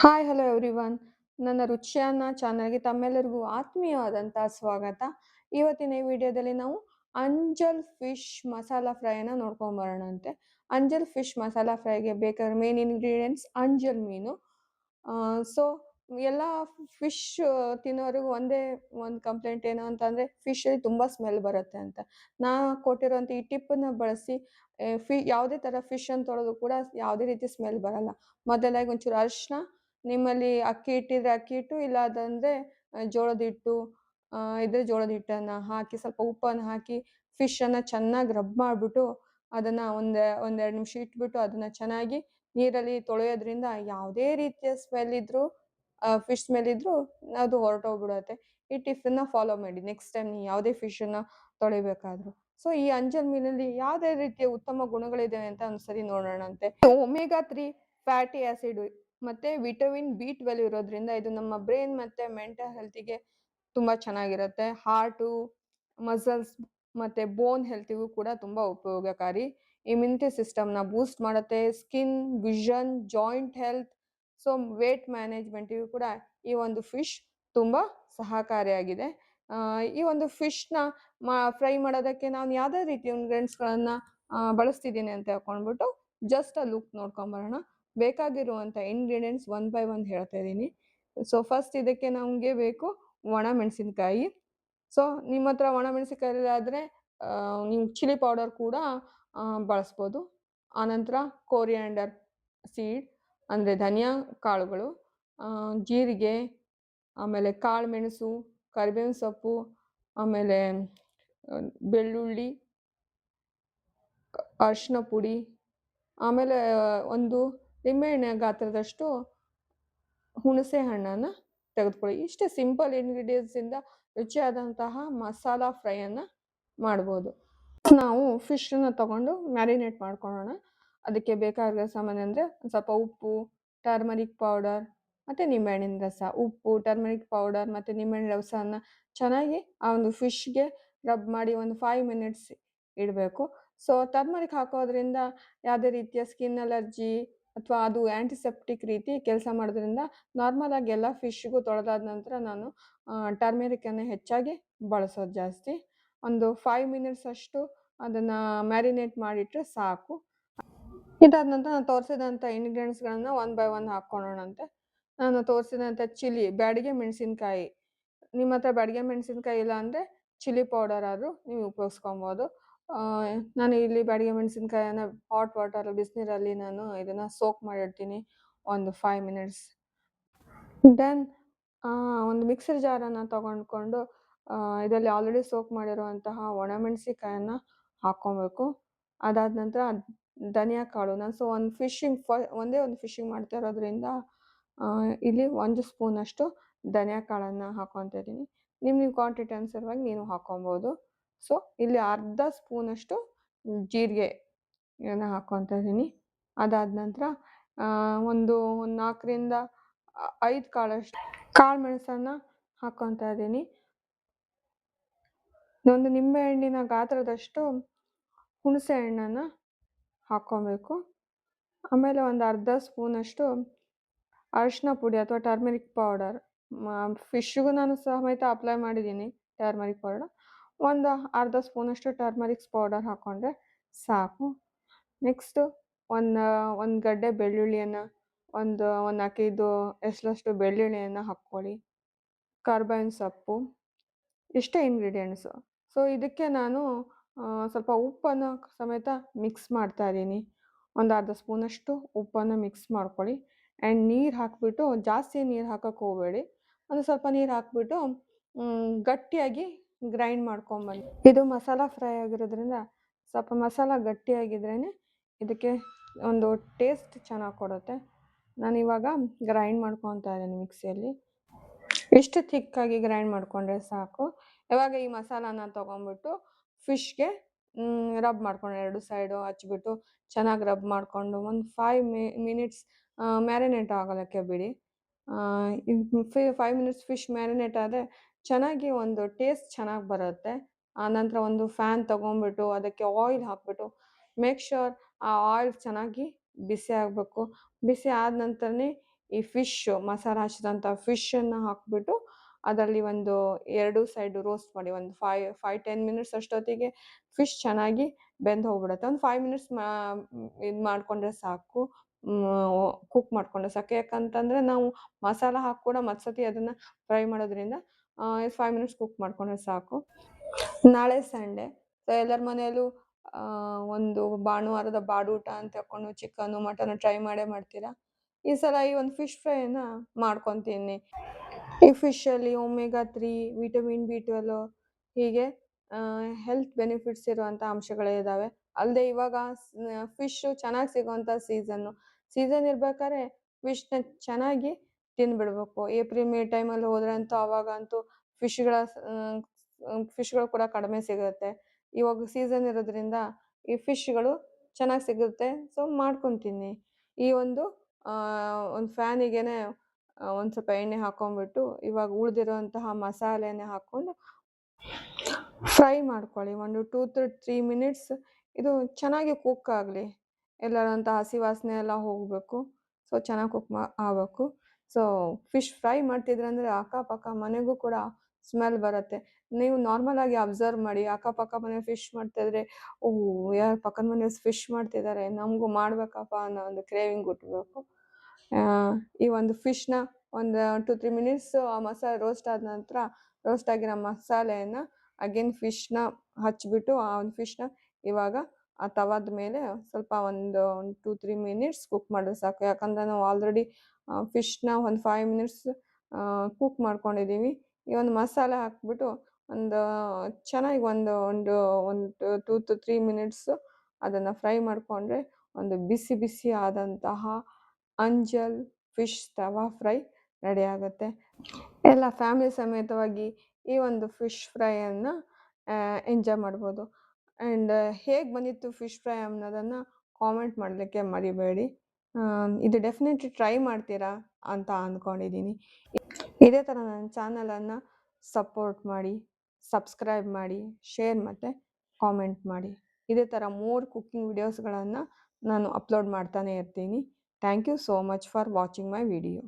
Hi hello everyone. ನನ್ನ ರುಚಿಯನ್ನ ಚಾನಲ್ಗೆ ತಮ್ಮೆಲ್ಲರಿಗೂ ಆತ್ಮೀಯವಾದಂತಹ ಸ್ವಾಗತ. ಇವತ್ತಿನ ಈ ವಿಡಿಯೋದಲ್ಲಿ ನಾವು ಅಂಜಲ್ ಫಿಶ್ ಮಸಾಲಾ ಫ್ರೈನ ನೋಡ್ಕೊಂಬರೋಣಂತೆ. ಅಂಜಲ್ ಫಿಶ್ ಮಸಾಲಾ ಫ್ರೈಗೆ ಬೇಕಾದ ಮೇನ್ ಇಂಗ್ರೀಡಿಯೆಂಟ್ಸ್ ಅಂಜಲ್ ಮೀನು. ಸೊ ಎಲ್ಲ ಫಿಶ್ ತಿನ್ನೋರಿಗೂ ಒಂದೇ ಒಂದು ಕಂಪ್ಲೇಂಟ್ ಏನು ಅಂತಂದರೆ ಫಿಶಲ್ಲಿ ತುಂಬ ಸ್ಮೆಲ್ ಬರುತ್ತೆ ಅಂತ. ನಾ ಕೊಟ್ಟಿರೋಂಥ ಈ ಟಿಪ್ಪನ್ನು ಬಳಸಿ ಯಾವುದೇ ಥರ ಫಿಶನ್ನು ತೊಳೆದು ಕೂಡ ಯಾವುದೇ ರೀತಿ ಸ್ಮೆಲ್ ಬರಲ್ಲ. ಮೊದಲಾಗಿ ಒಂಚೂರು ಅರಿಶಿನ, ನಿಮ್ಮಲ್ಲಿ ಅಕ್ಕಿ ಹಿಟ್ಟಿದ್ರೆ ಅಕ್ಕಿ ಹಿಟ್ಟು, ಇಲ್ಲ ಅದಂದರೆ ಜೋಳದ ಹಿಟ್ಟು ಇದ್ರೆ ಜೋಳದ ಹಿಟ್ಟನ್ನು ಹಾಕಿ ಸ್ವಲ್ಪ ಉಪ್ಪನ್ನು ಹಾಕಿ ಫಿಶನ್ನು ಚೆನ್ನಾಗಿ ರಬ್ ಮಾಡಿಬಿಟ್ಟು ಅದನ್ನು ಒಂದೆರಡು ನಿಮಿಷ ಇಟ್ಬಿಟ್ಟು ಅದನ್ನು ಚೆನ್ನಾಗಿ ನೀರಲ್ಲಿ ತೊಳೆಯೋದ್ರಿಂದ ಯಾವುದೇ ರೀತಿಯ ಸ್ಮೆಲ್ ಇದ್ದರೂ ಫಿಶ್ ಸ್ಮೆಲ್ ಇದ್ದರೂ ಅದು ಹೊರಟೋಗ್ಬಿಡುತ್ತೆ. ಈ ಟಿಪ್ಪನ್ನ ಫಾಲೋ ಮಾಡಿ ನೆಕ್ಸ್ಟ್ ಟೈಮ್ ನೀವು ಯಾವುದೇ ಫಿಶನ್ನು ತೊಳಿಬೇಕಾದ್ರೂ. ಸೊ ಈ ಅಂಜಲ್ ಮೀನಲ್ಲಿ ಯಾವುದೇ ರೀತಿಯ ಉತ್ತಮ ಗುಣಗಳಿದೆ ಅಂತ ಒಂದ್ಸರಿ ನೋಡೋಣಂತೆ. ಒಮೆಗಾ 3 ಫ್ಯಾಟಿ ಆಸಿಡ್ ಮತ್ತೆ ವಿಟಮಿನ್ B12 ಇರೋದ್ರಿಂದ ಇದು ನಮ್ಮ ಬ್ರೈನ್ ಮತ್ತೆ ಮೆಂಟಲ್ ಹೆಲ್ತಿಗೆ ತುಂಬಾ ಚೆನ್ನಾಗಿರುತ್ತೆ. ಹಾರ್ಟು, ಮಸಲ್ಸ್ ಮತ್ತೆ ಬೋನ್ ಹೆಲ್ತಿಗೂ ಕೂಡ ತುಂಬಾ ಉಪಯೋಗಕಾರಿ. ಇಮ್ಯುನಿಟಿ ಸಿಸ್ಟಮ್ನ ಬೂಸ್ಟ್ ಮಾಡುತ್ತೆ. Skin, vision, joint health, so weight ಮ್ಯಾನೇಜ್ಮೆಂಟಿಗೂ ಕೂಡ ಈ ಒಂದು ಫಿಶ್ ತುಂಬಾ ಸಹಕಾರಿಯಾಗಿದೆ. ಈ ಒಂದು ಫಿಶ್ನ ಫ್ರೈ ಮಾಡೋದಕ್ಕೆ ನಾನು ಯಾವುದೇ ರೀತಿಯ ಇಂಗ್ರೀಡಿಯೆಂಟ್ಸ್ಗಳನ್ನು ಬಳಸ್ತಿದ್ದೀನಿ ಅಂತ ಹೇಳ್ಕೊಂಡ್ಬಿಟ್ಟು ಜಸ್ಟ್ ಆ ಲುಕ್ ನೋಡ್ಕೊಂಬರೋಣ. ಬೇಕಾಗಿರುವಂಥ ಇಂಗ್ರೀಡಿಯೆಂಟ್ಸ್ ಒನ್ ಬೈ ಒನ್ ಹೇಳ್ತಾ ಇದ್ದೀನಿ. ಸೊ ಫಸ್ಟ್ ಇದಕ್ಕೆ ನಮಗೆ ಬೇಕು ಒಣ ಮೆಣಸಿನ್ಕಾಯಿ. ಸೊ ನಿಮ್ಮ ಹತ್ರ ಒಣ ಮೆಣಸಿನ್ಕಾಯಿ ಆದರೆ ನೀವು ಚಿಲ್ಲಿ ಪೌಡರ್ ಕೂಡ ಬಳಸ್ಬೋದು. ಆನಂತರ ಕೋರಿಯಾಂಡರ್ ಸೀಡ್ ಅಂದರೆ ಧನಿಯಾ ಕಾಳುಗಳು, ಜೀರಿಗೆ, ಆಮೇಲೆ ಕಾಳು ಮೆಣಸು, ಕರಿಬೇವಿನ ಸೊಪ್ಪು, ಆಮೇಲೆ ಬೆಳ್ಳುಳ್ಳಿ, ಅರಿಶಿನ ಪುಡಿ, ಆಮೇಲೆ ಒಂದು ನಿಂಬೆಹಣ್ಣೆ ಗಾತ್ರದಷ್ಟು ಹುಣಸೆ ಹಣ್ಣನ್ನು ತೆಗೆದುಕೊಳ್ಳಿ. ಇಷ್ಟೇ ಸಿಂಪಲ್ ಇಂಗ್ರೀಡಿಯೆಂಟ್ಸಿಂದ ರುಚಿಯಾದಂತಹ ಮಸಾಲಾ ಫ್ರೈಯನ್ನು ಮಾಡ್ಬೋದು. ನಾವು ಫಿಶನ್ನು ತಗೊಂಡು ಮ್ಯಾರಿನೇಟ್ ಮಾಡ್ಕೊಳ್ಳೋಣ. ಅದಕ್ಕೆ ಬೇಕಾಗಿರೋ ಸಾಮಾನು ಅಂದರೆ ಸ್ವಲ್ಪ ಉಪ್ಪು, ಟರ್ಮರಿಕ್ ಪೌಡರ್ ಮತ್ತು ನಿಂಬೆಹಣ್ಣಿನ ರಸ. ಉಪ್ಪು, ಟರ್ಮರಿಕ್ ಪೌಡರ್ ಮತ್ತು ನಿಂಬೆಹಣ್ಣಿನ ರಸವನ್ನು ಚೆನ್ನಾಗಿ ಆ ಒಂದು ಫಿಶ್ಗೆ ರಬ್ ಮಾಡಿ ಒಂದು 5 ಮಿನಿಟ್ಸ್ ಇಡಬೇಕು. ಸೊ ಟರ್ಮರಿಕ್ ಹಾಕೋದ್ರಿಂದ ಯಾವುದೇ ರೀತಿಯ ಸ್ಕಿನ್ ಅಲರ್ಜಿ ಅಥವಾ ಅದು ಆ್ಯಂಟಿಸೆಪ್ಟಿಕ್ ರೀತಿ ಕೆಲಸ ಮಾಡೋದ್ರಿಂದ ನಾರ್ಮಲ್ ಆಗಿ ಎಲ್ಲ ಫಿಶ್ಗೂ ತೊಳೆದಾದ ನಂತರ ನಾನು ಟರ್ಮೆರಿಕನ್ನು ಹೆಚ್ಚಾಗಿ ಬಳಸೋದು ಜಾಸ್ತಿ. ಒಂದು 5 ಮಿನಿಟ್ಸ್ ಅಷ್ಟು ಅದನ್ನು ಮ್ಯಾರಿನೇಟ್ ಮಾಡಿಟ್ರೆ ಸಾಕು. ಇದಾದ ನಂತರ ನಾನು ತೋರಿಸಿದಂಥ ಇಂಗ್ರೀಡಿಯೆಂಟ್ಸ್ಗಳನ್ನು ಒನ್ ಬೈ ಒನ್ ಹಾಕ್ಕೊಳ್ಳೋಣಂತೆ. ನಾನು ತೋರಿಸಿದಂಥ ಚಿಲ್ಲಿ, ಬ್ಯಾಡಗೆ ಮೆಣಸಿನ್ಕಾಯಿ. ನಿಮ್ಮ ಹತ್ರ ಬ್ಯಾಡಗೆ ಮೆಣಸಿನ್ಕಾಯಿ ಇಲ್ಲ ಅಂದರೆ ಚಿಲ್ಲಿ ಪೌಡರ್ ಆದರೂ ನೀವು ಉಪಯೋಗಿಸ್ಕೊಬೋದು. ನಾನು ಇಲ್ಲಿ ಬ್ಯಾಡಗೆ ಮೆಣಸಿನ್ಕಾಯನ್ನು ಹಾಟ್ ವಾಟರ್ ಬಿಸಿನೀರಲ್ಲಿ ನಾನು ಇದನ್ನು ಸೋಕ್ ಮಾಡಿಡ್ತೀನಿ ಒಂದು 5 ಮಿನಿಟ್ಸ್. ದೆನ್ ಒಂದು ಮಿಕ್ಸರ್ ಜಾರನ್ನು ತೊಗೊಂಡ್ಕೊಂಡು ಇದರಲ್ಲಿ ಆಲ್ರೆಡಿ ಸೋಕ್ ಮಾಡಿರುವಂತಹ ಒಣಮೆಣಸಿನ್ಕಾಯನ್ನು ಹಾಕ್ಕೊಬೇಕು. ಅದಾದ ನಂತರ ಧನಿಯಾ ಕಾಳು, ನಾನು ಒಂದೇ ಒಂದು ಫಿಶಿಂಗ್ ಮಾಡ್ತಾ ಇರೋದ್ರಿಂದ ಇಲ್ಲಿ 1 ಸ್ಪೂನಷ್ಟು ಧನಿಯಾ ಕಾಳನ್ನು ಹಾಕ್ಕೊತಾ ಇದ್ದೀನಿ. ನಿಮ್ಮ ಕ್ವಾಂಟಿಟಿ ಅನುಸಾರವಾಗಿ ನೀವು ಹಾಕ್ಕೊಬೋದು. ಸೊ ಇಲ್ಲಿ ಅರ್ಧ ಸ್ಪೂನಷ್ಟು ಜೀರಿಗೆಯನ್ನು ಹಾಕ್ಕೊತಾ ಇದ್ದೀನಿ. ಅದಾದ ನಂತರ ಒಂದು 4ರಿಂದ 5 ಕಾಳು ಮೆಣಸನ್ನು ಹಾಕ್ಕೊತಾ ಇದ್ದೀನಿ. ಒಂದು ನಿಂಬೆಹಣ್ಣಿನ ಗಾತ್ರದಷ್ಟು ಹುಣಸೆ ಹಣ್ಣನ್ನು ಹಾಕ್ಕೊಬೇಕು. ಆಮೇಲೆ ಒಂದು ಅರ್ಧ ಸ್ಪೂನಷ್ಟು ಅರಿಶಿನ ಪುಡಿ ಅಥವಾ ಟರ್ಮರಿಕ್ ಪೌಡರ್. ಫಿಶ್ಗೂ ನಾನು ಸಮೇತ ಅಪ್ಲೈ ಮಾಡಿದ್ದೀನಿ ಟರ್ಮರಿಕ್ ಪೌಡರ್. ಒಂದು ಅರ್ಧ ಸ್ಪೂನಷ್ಟು ಟರ್ಮರಿಕ್ಸ್ ಪೌಡರ್ ಹಾಕ್ಕೊಂಡ್ರೆ ಸಾಕು. ನೆಕ್ಸ್ಟು ಒಂದು ಗಡ್ಡೆ ಬೆಳ್ಳುಳ್ಳಿಯನ್ನು ಒಂದು 4-5 ಎಸಳಷ್ಟು ಬೆಳ್ಳುಳ್ಳಿಯನ್ನು ಹಾಕ್ಕೊಳ್ಳಿ. ಕರ್ಬೇವಿನ ಸೊಪ್ಪು, ಇಷ್ಟೇ ಇಂಗ್ರೀಡಿಯೆಂಟ್ಸು. ಸೊ ಇದಕ್ಕೆ ನಾನು ಸ್ವಲ್ಪ ಉಪ್ಪನ್ನು ಸಮೇತ ಮಿಕ್ಸ್ ಮಾಡ್ತಾ ಇದ್ದೀನಿ. ಒಂದು ಅರ್ಧ ಸ್ಪೂನಷ್ಟು ಉಪ್ಪನ್ನು ಮಿಕ್ಸ್ ಮಾಡ್ಕೊಳ್ಳಿ. ಆ್ಯಂಡ್ ನೀರು ಹಾಕಿಬಿಟ್ಟು, ಜಾಸ್ತಿ ನೀರು ಹಾಕೋಕ್ಕೆ ಹೋಗಬೇಡಿ, ಒಂದು ಸ್ವಲ್ಪ ನೀರು ಹಾಕಿಬಿಟ್ಟು ಗಟ್ಟಿಯಾಗಿ ಗ್ರೈಂಡ್ ಮಾಡ್ಕೊಂಬನ್ನಿ. ಇದು ಮಸಾಲ ಫ್ರೈ ಆಗಿರೋದ್ರಿಂದ ಸ್ವಲ್ಪ ಮಸಾಲ ಗಟ್ಟಿಯಾಗಿದ್ರೇ ಇದಕ್ಕೆ ಒಂದು ಟೇಸ್ಟ್ ಚೆನ್ನಾಗಿ ಕೊಡುತ್ತೆ. ನಾನಿವಾಗ ಗ್ರೈಂಡ್ ಮಾಡ್ಕೊತಾ ಇದ್ದೀನಿ ಮಿಕ್ಸಿಯಲ್ಲಿ. ಇಷ್ಟು ಥಿಕ್ಕಾಗಿ ಗ್ರೈಂಡ್ ಮಾಡಿಕೊಂಡ್ರೆ ಸಾಕು. ಇವಾಗ ಈ ಮಸಾಲಾನ ತೊಗೊಂಡ್ಬಿಟ್ಟು ಫಿಶ್ಗೆ ರಬ್ ಮಾಡ್ಕೊಂಡು 2 ಸೈಡು ಹಚ್ಬಿಟ್ಟು ಚೆನ್ನಾಗಿ ರಬ್ ಮಾಡಿಕೊಂಡು ಒಂದು 5 ಮಿನಿಟ್ಸ್ ಮ್ಯಾರಿನೇಟ್ ಆಗೋದಕ್ಕೆ ಬಿಡಿ. 5 ಮಿನಿಟ್ಸ್ ಫಿಶ್ ಮ್ಯಾರಿನೇಟ್ ಆದರೆ ಚೆನ್ನಾಗಿ ಒಂದು ಟೇಸ್ಟ್ ಚೆನ್ನಾಗಿ ಬರುತ್ತೆ. ಆನಂತರ ಒಂದು ಫ್ಯಾನ್ ತೊಗೊಂಡ್ಬಿಟ್ಟು ಅದಕ್ಕೆ ಆಯಿಲ್ ಹಾಕ್ಬಿಟ್ಟು ಮೇಕ್ ಶ್ಯೂರ್ ಆ ಆಯಿಲ್ ಚೆನ್ನಾಗಿ ಬಿಸಿ ಆಗಬೇಕು. ಬಿಸಿ ಆದ ನಂತರನೇ ಈ ಫಿಶ್ ಮಸಾಲ ಹಚ್ಚಿದಂಥ ಫಿಶನ್ನು ಹಾಕ್ಬಿಟ್ಟು ಅದರಲ್ಲಿ ಒಂದು 2 ಸೈಡು ರೋಸ್ಟ್ ಮಾಡಿ ಒಂದು 5-10 ಮಿನಿಟ್ಸ್ ಅಷ್ಟೊತ್ತಿಗೆ ಫಿಶ್ ಚೆನ್ನಾಗಿ ಬೆಂದು ಹೋಗ್ಬಿಡುತ್ತೆ. ಒಂದು 5 ಮಿನಿಟ್ಸ್ ಇದು ಮಾಡಿಕೊಂಡ್ರೆ ಸಾಕು, ಕುಕ್ ಮಾಡಿಕೊಂಡ್ರೆ ಸಾಕು. ಯಾಕಂತಂದರೆ ನಾವು ಮಸಾಲ ಹಾಕಿ ಕೂಡ ಮತ್ತೆ ಸತಿ ಅದನ್ನು ಫ್ರೈ ಮಾಡೋದ್ರಿಂದ 5 ಮಿನಿಟ್ಸ್ ಕುಕ್ ಮಾಡಿಕೊಂಡ್ರೆ ಸಾಕು. ನಾಳೆ ಸಂಡೇ, ಸೊ ಎಲ್ಲರ ಮನೆಯಲ್ಲೂ ಒಂದು ಭಾನುವಾರದ ಬಾಡೂಟ ಅಂತ ಹೇಳ್ಕೊಂಡು ಚಿಕನ್ನು ಮಟನ್ನು ಟ್ರೈ ಮಾಡೇ ಮಾಡ್ತೀರಾ. ಈ ಸಲ ಈ ಒಂದು ಫಿಶ್ ಫ್ರೈಯನ್ನು ಮಾಡ್ಕೊತೀನಿ. ಈ ಫಿಶಲ್ಲಿ ಒಮೆಗಾ 3, ವಿಟಮಿನ್ B12 ಹೀಗೆ ಹೆಲ್ತ್ ಬೆನಿಫಿಟ್ಸ್ ಇರುವಂಥ ಅಂಶಗಳಿದ್ದಾವೆ. ಅಲ್ಲದೆ ಇವಾಗ ಫಿಶ್ಶು ಚೆನ್ನಾಗಿ ಸಿಗುವಂಥ ಸೀಸನ್ ಇರ್ಬೇಕಾದ್ರೆ ಫಿಶ್ನ ಚೆನ್ನಾಗಿ ತಿಂದ್ಬಿಡ್ಬೇಕು. ಏಪ್ರಿಲ್ ಮೇ ಟೈಮಲ್ಲಿ ಹೋದ್ರಂತೂ ಅವಾಗಂತೂ ಫಿಶ್ಗಳು ಕೂಡ ಕಡಿಮೆ ಸಿಗುತ್ತೆ. ಇವಾಗ ಸೀಸನ್ ಇರೋದ್ರಿಂದ ಈ ಫಿಶ್ಗಳು ಚೆನ್ನಾಗಿ ಸಿಗುತ್ತೆ, ಸೊ ಮಾಡ್ಕೊತೀನಿ. ಈ ಒಂದು ಫ್ಯಾನಿಗೆನೆ ಒಂದು ಸ್ವಲ್ಪ ಎಣ್ಣೆ ಹಾಕೊಂಡ್ಬಿಟ್ಟು ಇವಾಗ ಉಳಿದಿರುವಂತಹ ಮಸಾಲೆನ ಹಾಕ್ಕೊಂಡು ಫ್ರೈ ಮಾಡ್ಕೊಳ್ಳಿ. ಒಂದು 2-3 ಮಿನಿಟ್ಸ್ ಇದು ಚೆನ್ನಾಗಿ ಕುಕ್ ಆಗಲಿ. ಎಲ್ಲರಂಥ ಹಸಿ ವಾಸನೆ ಎಲ್ಲ ಹೋಗಬೇಕು. ಸೊ ಚೆನ್ನಾಗಿ ಕುಕ್ ಆಗಬೇಕು. ಸೊ ಫಿಶ್ ಫ್ರೈ ಮಾಡ್ತಿದ್ರಂದರೆ ಅಕ್ಕಪಕ್ಕ ಮನೆಗೂ ಕೂಡ ಸ್ಮೆಲ್ ಬರುತ್ತೆ. ನೀವು ನಾರ್ಮಲಾಗಿ ಅಬ್ಸರ್ವ್ ಮಾಡಿ, ಅಕ್ಕಪಕ್ಕ ಮನೆ ಫಿಶ್ ಮಾಡ್ತಾಯಿದ್ರೆ, ಯಾರು ಪಕ್ಕದ ಮನೆಯವ್ರು ಫಿಶ್ ಮಾಡ್ತಿದ್ದಾರೆ, ನಮಗೂ ಮಾಡಬೇಕಪ್ಪ ಅನ್ನೋ ಒಂದು ಕ್ರೇವಿಂಗ್ ಹುಟ್ಟಬೇಕು. ಈ ಒಂದು ಫಿಶ್ನ ಒಂದು 2-3 ಮಿನಿಟ್ಸ್ ಆ ಮಸಾಲೆ ರೋಸ್ಟ್ ಆದ ನಂತರ ರೋಸ್ಟ್ ಆಗಿರೋ ಮಸಾಲೆಯನ್ನು ಅಗೇನ್ ಫಿಶ್ನ ಹಚ್ಬಿಟ್ಟು ಆ ಒಂದು ಫಿಶ್ನ ಇವಾಗ ಆ ತವಾದ ಮೇಲೆ ಸ್ವಲ್ಪ ಒಂದು 2-3 ಮಿನಿಟ್ಸ್ ಕುಕ್ ಮಾಡಿದ್ರೆ ಸಾಕು. ಯಾಕಂದರೆ ನಾವು ಆಲ್ರೆಡಿ ಫಿಶ್ನ ಒಂದು 5 ಮಿನಿಟ್ಸ್ ಕುಕ್ ಮಾಡ್ಕೊಂಡಿದ್ದೀವಿ. ಈ ಒಂದು ಮಸಾಲೆ ಹಾಕ್ಬಿಟ್ಟು ಒಂದು ಚೆನ್ನಾಗಿ ಒಂದು 2-3 ಮಿನಿಟ್ಸ್ ಅದನ್ನು ಫ್ರೈ ಮಾಡಿಕೊಂಡ್ರೆ ಒಂದು ಬಿಸಿ ಬಿಸಿ ಆದಂತಹ ಅಂಜಲ್ ಫಿಶ್ ತವಾ ಫ್ರೈ ರೆಡಿ ಆಗುತ್ತೆ. ಎಲ್ಲ ಫ್ಯಾಮಿಲಿ ಸಮೇತವಾಗಿ ಈ ಒಂದು ಫಿಶ್ ಫ್ರೈಯನ್ನು ಎಂಜಾಯ್ ಮಾಡ್ಬೋದು. ಆ್ಯಂಡ್ ಹೇಗೆ ಬಂದಿತ್ತು ಫಿಶ್ ಫ್ರೈ ಅನ್ನೋದನ್ನು ಕಾಮೆಂಟ್ ಮಾಡಲಿಕ್ಕೆ ಮರಿಬೇಡಿ. ಇದು ಡೆಫಿನೆಟ್ಲಿ ಟ್ರೈ ಮಾಡ್ತೀರಾ ಅಂತ ಅಂದ್ಕೊಂಡಿದ್ದೀನಿ. ಇದೇ ಥರ ನನ್ನ ಚಾನಲನ್ನು ಸಪೋರ್ಟ್ ಮಾಡಿ, ಸಬ್ಸ್ಕ್ರೈಬ್ ಮಾಡಿ, ಶೇರ್ ಮತ್ತು ಕಾಮೆಂಟ್ ಮಾಡಿ. ಇದೇ ಥರ ಮೋರ್ ಕುಕ್ಕಿಂಗ್ ವಿಡಿಯೋಸ್ಗಳನ್ನು ನಾನು ಅಪ್ಲೋಡ್ ಮಾಡ್ತಾನೆ ಇರ್ತೀನಿ. Thank you so much for watching my video.